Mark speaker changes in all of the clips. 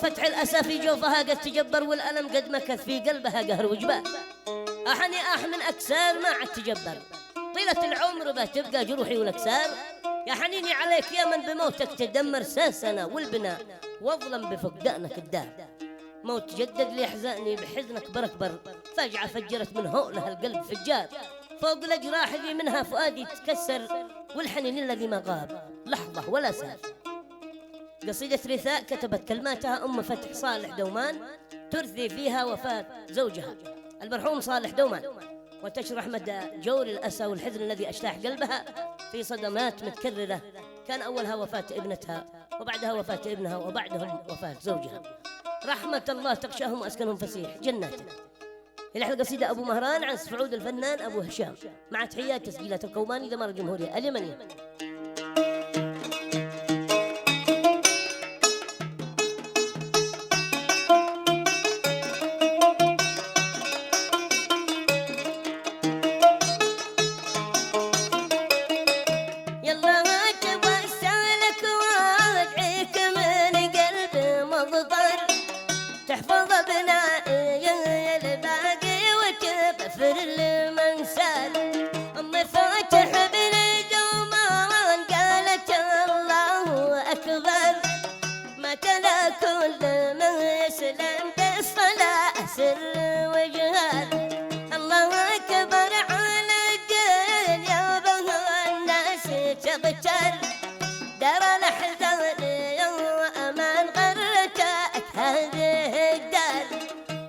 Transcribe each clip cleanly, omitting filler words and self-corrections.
Speaker 1: فتح الأسى في جوفها قد تجبر، والألم قد مكث في قلبها قهر وجبال. أحني من أكسار ما عد تجبر، طيلة العمر بتبقى جروحي والأكسار. يا حنيني عليك يا من بموتك تدمر ساسنا والبناء، واظلم بفقدانك الدار. موت جدد لي احزاني بحزنك بركبر، فجعة فجرت من هولها القلب فجار. فوق الأجراح اللي منها فؤادي تكسر، والحنين الذي ما غاب لحظة ولا سار. قصيدة رثاء كتبت كلماتها أم فتح صالح دومان، ترثي فيها وفاة زوجها المرحوم صالح دومان، وتشرح مدى جور الأسى والحزن الذي اجتاح قلبها في صدمات متكررة، كان أولها وفاة ابنتها، وبعدها وفاة ابنها، وبعدهم وفاة زوجها. رحمة الله تغشاهم وأسكنهم فسيح جناته. إلى القصيدة أبو مهران عن سفعود الفنان أبو هشام، مع تحيات تسجيلات القوماني دمار الجمهورية اليمنية.
Speaker 2: تحفظ ابنائي الباقي وتغفر لمن سال. أم فاتح بن دومان قالت الله أكبر، ما تلا كل من يسلم بالصلاة سر وجهال. الله أكبر على الدين يا بها الناس تغتر، دار الأحزان وأمان غرتك هذه الدار.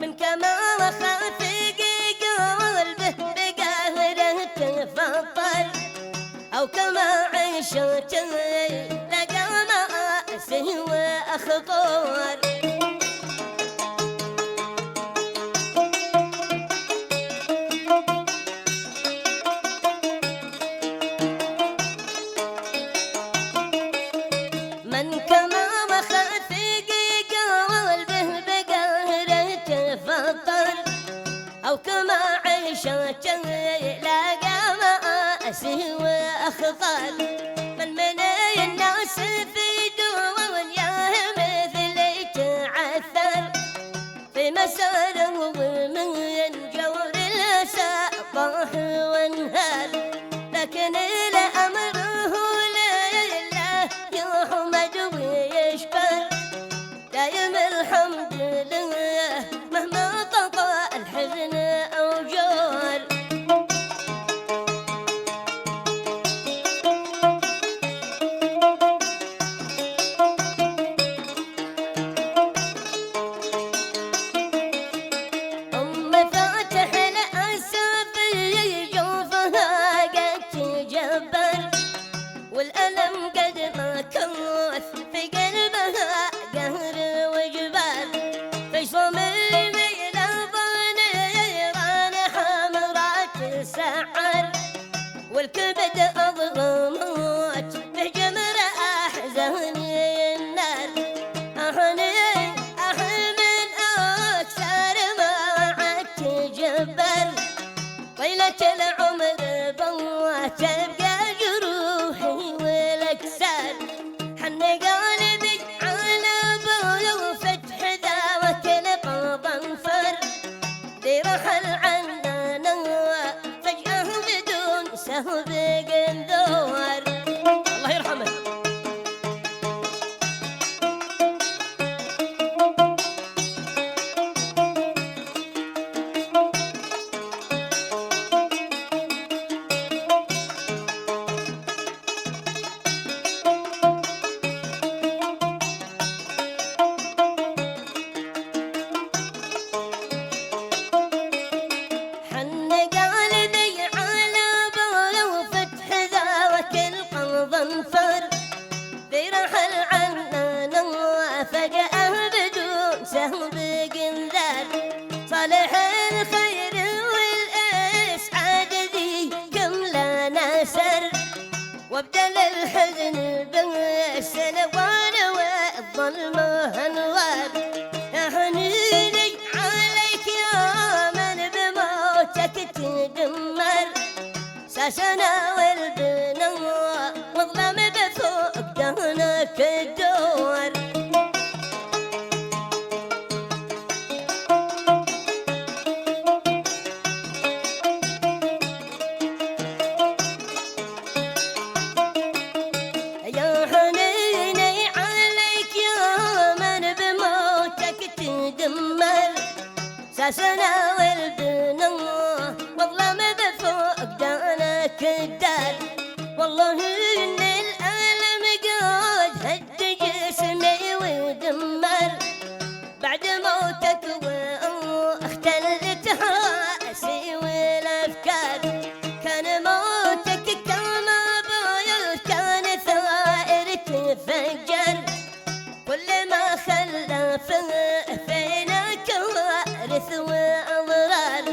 Speaker 2: من كما وخافق قلبه بقهره تفطر، أو كما عيشت لقى مآسي وأخطار. من كما وخافق قلبه بقهره تفطر، أو كما عيشت لقى مآسي وأخطار. من الناس في دنياه مثل يتعثر، في مساره من جور الأسى طاح وانهار. لكن الأمر لله يحمد ويشكر، دايم الحمد لله مهما طغى الحزن أو جار. أم فاتح الأسى في جوفها قد تجبر، والألم قد ما كوث في قلبها قهر وجبال. في صميم الأرض نيران حمراء تسعر، والكبد أظلمات في جمر أحزان النار. أحني من أكثر ما عد تجبر، طيلة العمر بوات تبقى جروحي والأكسار. حن قلبي على بلو فتح ذاك القلب انفر، ذي رحل عننا فجأة بدون سهب قندور. الله يرحمه. حن قلبي على بلو فتح ذاك القلب انفر، ذي رحل عننا فجأة بدون سهب قنذار. صالح الخير والإسعاد ذي كم لا نسر، وابدل الحزن بالسلوان والظلم أنوار. يا حنيني عليك يا من بموتك تدمر، ساسنا والبنا واظلم بفقدانك الدور. دمر ساسنا والبنا والله ما بفوق دانا كدار والله إن الألم قاد هد جسمي ودمر بعد موتك واختلت حاسي والأفكار كان موتك كما باير كان ثائر تفجر كل ما خلى فينا كوارث وأضرار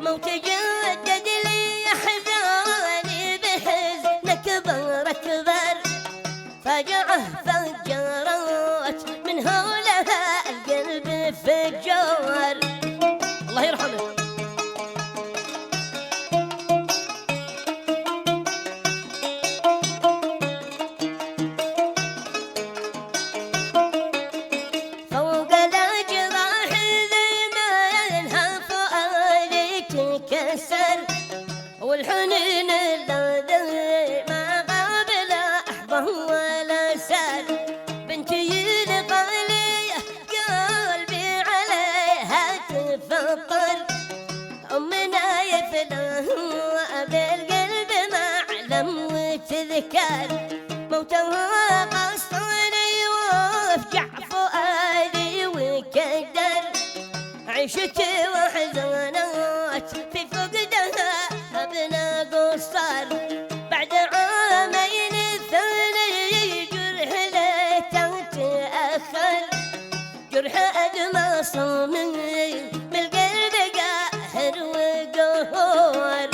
Speaker 2: موت جدد لي أحزاني بحزنك أكبر فجعة فجرت من هولها القلب فجار الله يرحمه فوق الأجراح ذمانها فؤادي تكسر والحنين الذي ما قابل أحبه ولا سار بنتي الغالية قلبي عليها تفطر أمنا يفناه بالقلب معلم وتذكر موتها قصري وافجع فؤادي وكدر عيشتي وحزانات في فقدها ابنى قصر بعد عامين الثاني جرح ليته تأخر جرح أدمى صامي بالقلب قاهر وقهور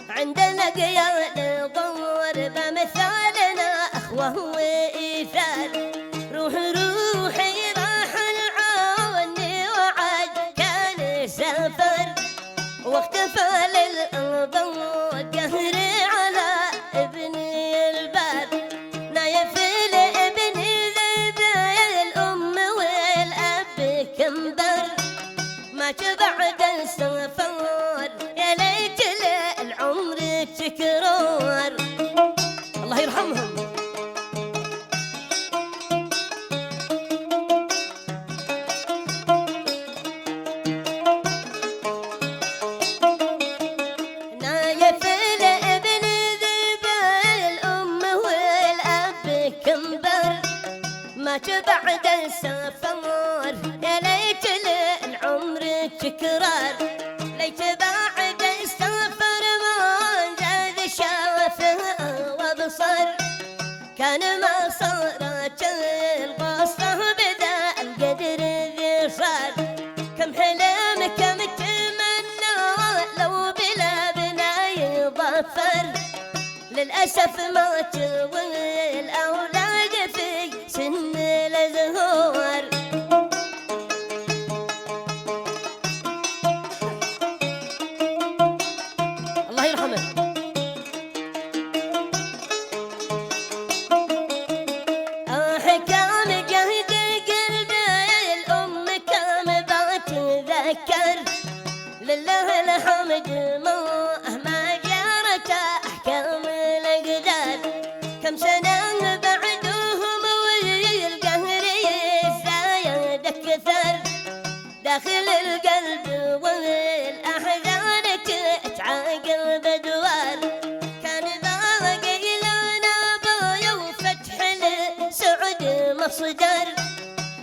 Speaker 2: عندنا قيادة ضرب مثالنا أخوة وإيثار روحي راح العوني وعد كان سفر واختفى للأرض قهري على ابني البار نايف لابني ذبي الأم والأب كمبر ما بعد السفر يا ليت العمر تكرار الله يرحمهم نايف لابن ذبي الأم والأب كمبر ما بعد السفر يا ليت العمر تكرار ليت بعد السفر ما زاد شافه وبصر كان ما صارت القصة بدا القدر ذي صار كم حلم كم تمنى لو بلا بناي ظفر للأسف مات والأولاد في سن الزهور الله يرحمه حكام جهد قلبي الأم كم بتذكر لله الحمد مهما جرت أحكام الأقدار كم سنة بعدهم والقهر يزايد أكثر داخل القلب والأحزان تتعاقل بدوار كان باقي لنا بايا وفتح لسعد مصدر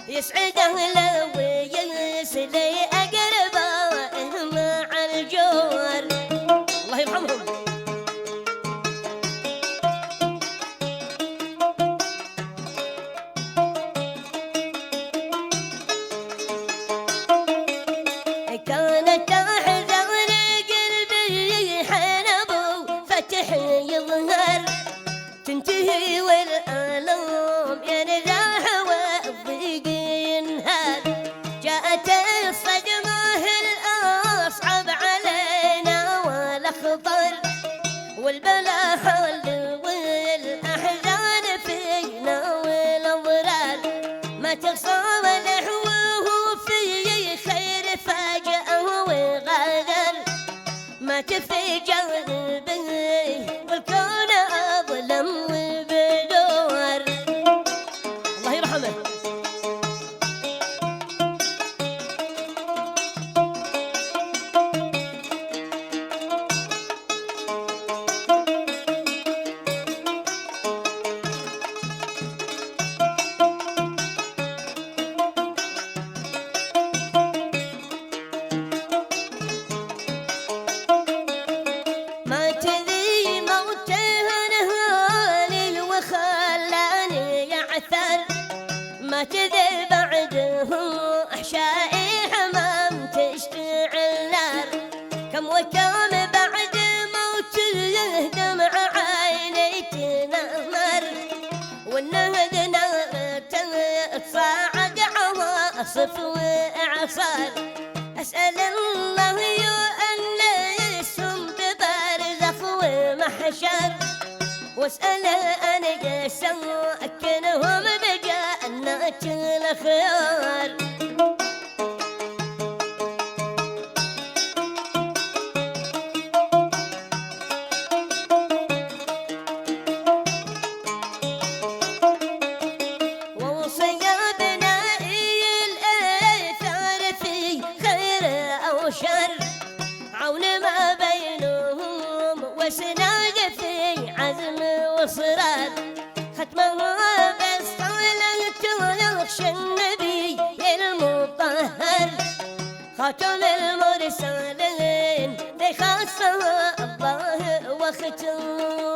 Speaker 2: يسعد أهله ويسلي أقربائه مع الجوار الله يرحمهم كانت أحزان قلبي حين أبو فتح يظهر تنتهي والآلام ينزاح والضيق ينهار شائي حمام تشتعل نار كم وكم بعد موته دمع عيني تنمر والنهد نار تصاعد عواصف وإعصار أسأل الله يؤنسهم ببرزخ ومحشر واسأل أنا أسكنهم بجنة الخيار ووصي بنائي الآثار في خير أو شر عون ما بينهم وسناج في عزم وصرار ختمها بالصلاة يخشى النبي المطهر خاتم المرسلين لخاصة الله واختم